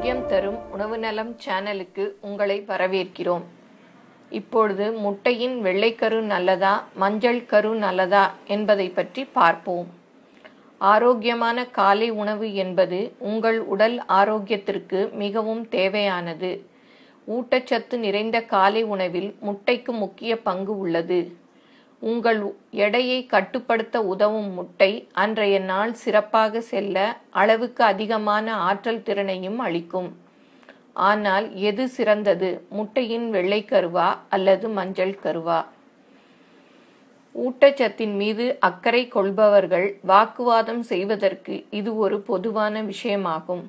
ஆரோக்கியம் தரும் உணவு நலம் சேனலுக்கு உங்களை வரவேற்கிறோம். இப்பொழுது முட்டையின் வெள்ளைக்கரு நல்லதா, மஞ்சள் கரு நல்லதா என்பதை பற்றி பார்ப்போம். ஆரோக்கியமான காலை உணவு என்பது உங்கள் உடல் ஆரோக்கியத்திற்கு மிகவும் தேவையானது. ஊட்டச்சத்து நிறைந்த காலை உணவில் முட்டைக்கு முக்கிய பங்கு உள்ளது. உங்கள் எடையை கட்டுப்படுத்த உதவும் முட்டை அன்றைய நாள் சிறப்பாக செல்ல அளவுக்கு அதிகமான ஆற்றல் திறனையும் அளிக்கும். ஆனால் எது சிறந்தது, முட்டையின் வெள்ளைக்கருவா அல்லது மஞ்சள் கருவா? ஊட்டச்சத்தின் மீது அக்கறை கொள்பவர்கள் வாக்குவாதம் செய்வதற்கு இது ஒரு பொதுவான விஷயமாகும்.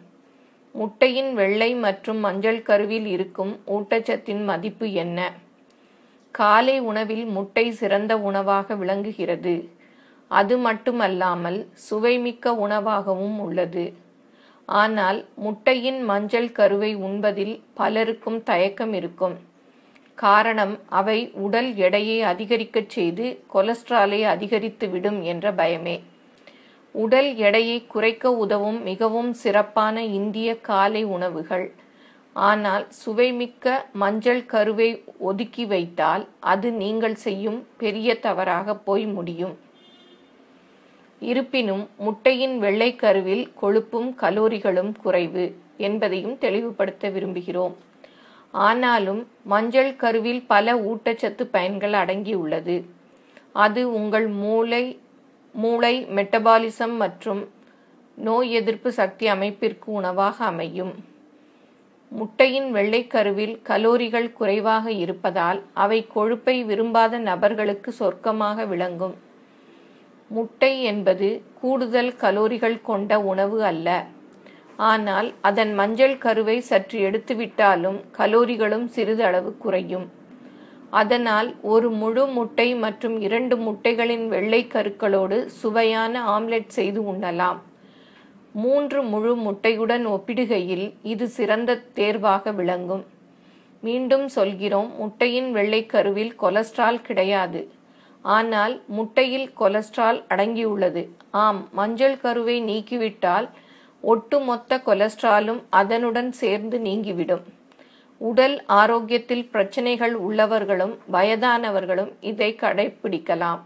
முட்டையின் வெள்ளை மற்றும் மஞ்சள் கருவில் இருக்கும் ஊட்டச்சத்தின் மதிப்பு என்ன? காலை உணவில் முட்டை சிறந்த உணவாக விளங்குகிறது. அது மட்டுமல்லாமல் சுவைமிக்க உணவாகவும் உள்ளது. ஆனால் முட்டையின் மஞ்சள் கருவை உண்பதில் பலருக்கும் தயக்கம் இருக்கும். காரணம், அவை உடல் எடையை அதிகரிக்கச் செய்து கொலஸ்ட்ராலை அதிகரித்துவிடும் என்ற பயமே. உடல் எடையை குறைக்க உதவும் மிகவும் சிறப்பான இந்திய காலை உணவுகள். ஆனால் சுவைமிக்க மஞ்சள் கருவை ஒதுக்கி வைத்தால் அது நீங்கள் செய்யும் பெரிய தவறாக போய் முடியும். இருப்பினும் முட்டையின் வெள்ளை கருவில் கொழுப்பும் கலோரிகளும் குறைவு என்பதையும் தெளிவுபடுத்த விரும்புகிறோம். ஆனாலும் மஞ்சள் கருவில் பல ஊட்டச்சத்து பயன்கள் அடங்கியுள்ளது. அது உங்கள் மூளை மெட்டபாலிசம் மற்றும் நோய் எதிர்ப்பு சக்தி அமைப்பிற்கு உணவாக அமையும். முட்டையின் வெள்ளைக்கருவில் கலோரிகள் குறைவாக இருப்பதால் அவை கொழுப்பை விரும்பாத நபர்களுக்கு சொர்க்கமாக விளங்கும். முட்டை என்பது கூடுதல் கலோரிகள் கொண்ட உணவு அல்ல. ஆனால் அதன் மஞ்சள் கருவை சற்று எடுத்துவிட்டாலும் கலோரிகளும் சிறிதளவு குறையும். அதனால் ஒரு முழு முட்டை மற்றும் 2 முட்டைகளின் வெள்ளை கருக்களோடு சுவையான ஆம்லெட் செய்து உண்ணலாம். 3 முழு முட்டையுடன் ஒப்பிடுகையில் இது சிறந்த தேர்வாக விளங்கும். மீண்டும் சொல்கிறோம், முட்டையின் வெள்ளைக்கருவில் கொலஸ்ட்ரால் கிடையாது. ஆனால் முட்டையில் கொலஸ்ட்ரால் அடங்கியுள்ளது. ஆம், மஞ்சள் கருவை நீக்கிவிட்டால் ஒட்டுமொத்த கொலஸ்ட்ராலும் அதனுடன் சேர்ந்து நீங்கிவிடும். உடல் ஆரோக்கியத்தில் பிரச்சனைகள் உள்ளவர்களும் வயதானவர்களும் இதை கடைபிடிக்கலாம்.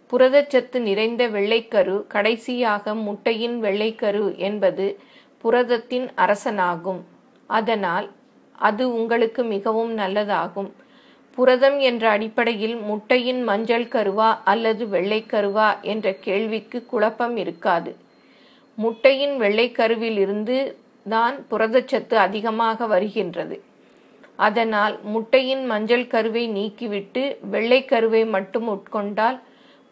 புரதச்சத்து நிறைந்த வெள்ளைக்கரு. கடைசியாக முட்டையின் வெள்ளைக்கரு என்பது புரதத்தின் அரசனாகும். அதனால் அது உங்களுக்கு மிகவும் நல்லதாகும். புரதம் என்ற அடிப்படையில் முட்டையின் மஞ்சள் கருவா அல்லது வெள்ளைக்கருவா என்ற கேள்விக்கு குழப்பம் இருக்காது. முட்டையின் வெள்ளைக்கருவில் இருந்து தான் புரதச்சத்து அதிகமாக வருகின்றது. அதனால் முட்டையின் மஞ்சள் கருவை நீக்கிவிட்டு வெள்ளைக்கருவை மட்டும் உட்கொண்டால்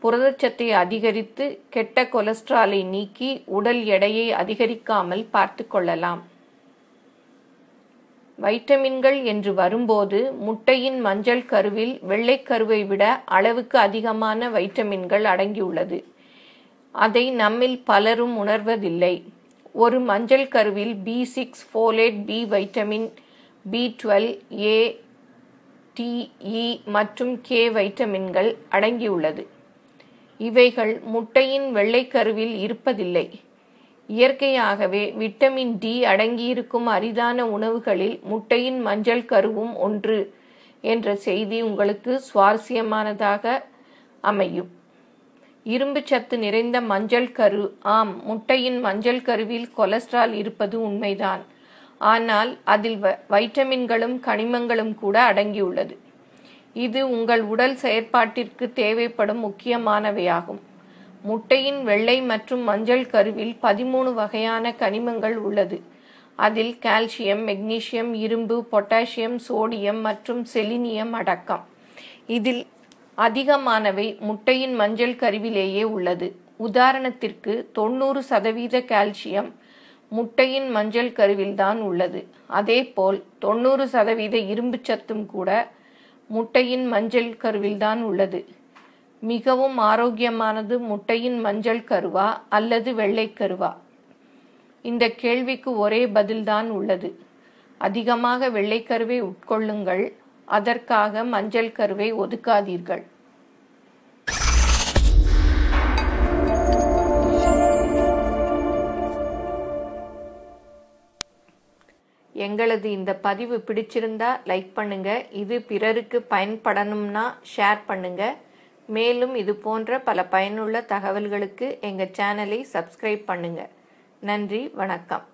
புரதச்சத்தை அதிகரித்து கெட்ட கொலஸ்ட்ராலை நீக்கி உடல் எடையை அதிகரிக்காமல் பார்த்து கொள்ளலாம். வைட்டமின்கள் என்று வரும்போது முட்டையின் மஞ்சள் கருவில் வெள்ளைக்கருவை விட அளவுக்கு அதிகமான வைட்டமின்கள் அடங்கியுள்ளது. அதை நம்மில் பலரும் உணர்வதில்லை. ஒரு மஞ்சள் கருவில் B6, folate, B vitamin, B12, A, T, E மற்றும் K வைட்டமின்கள் அடங்கியுள்ளது. இவைகள் முட்டையின் வெள்ளைக்கருவில் இருப்பதில்லை. இயற்கையாகவே விட்டமின் D அடங்கியிருக்கும் அரிதான உணவுகளில் முட்டையின் மஞ்சள் கருவும் ஒன்று என்ற செய்தி உங்களுக்கு சுவாரஸ்யமானதாக அமையும். இரும்பு சத்து நிறைந்த மஞ்சள் கரு. ஆம், முட்டையின் மஞ்சள் கருவில் கொலஸ்ட்ரால் இருப்பது உண்மைதான். ஆனால் அதில் வைட்டமின்களும் கனிமங்களும் கூட அடங்கியுள்ளது. இது உங்கள் உடல் செயற்பாட்டிற்கு தேவைப்படும் முக்கியமானவையாகும். முட்டையின் வெள்ளை மற்றும் மஞ்சள் கருவில் 13 வகையான கனிமங்கள் உள்ளது. அதில் கால்சியம், மெக்னீசியம், இரும்பு, பொட்டாசியம், சோடியம் மற்றும் செலினியம் அடக்கம். இதில் அதிகமானவை முட்டையின் மஞ்சள் கருவிலேயே உள்ளது. உதாரணத்திற்கு 90% கால்சியம் முட்டையின் மஞ்சள் கருவில்தான் உள்ளது. அதேபோல் 90% இரும்பு சத்தும் கூட முட்டையின் மஞ்சள் கருவில்தான் உள்ளது. மிகவும் ஆரோக்கியமானது முட்டையின் மஞ்சள் கருவா அல்லது வெள்ளைக்கருவா? இந்த கேள்விக்கு ஒரே பதில்தான் உள்ளது. அதிகமாக வெள்ளைக்கருவை உட்கொள்ளுங்கள். அதற்காக மஞ்சள் கருவை ஒதுக்காதீர்கள். எங்களது இந்த பதிவு பிடிச்சிருந்தா லைக் பண்ணுங்க. இது பிறருக்கு பயன்படணும்னா ஷேர் பண்ணுங்க. மேலும் இது போன்ற பல பயனுள்ள தகவல்களுக்கு எங்கள் சேனலை சப்ஸ்கிரைப் பண்ணுங்க. நன்றி, வணக்கம்.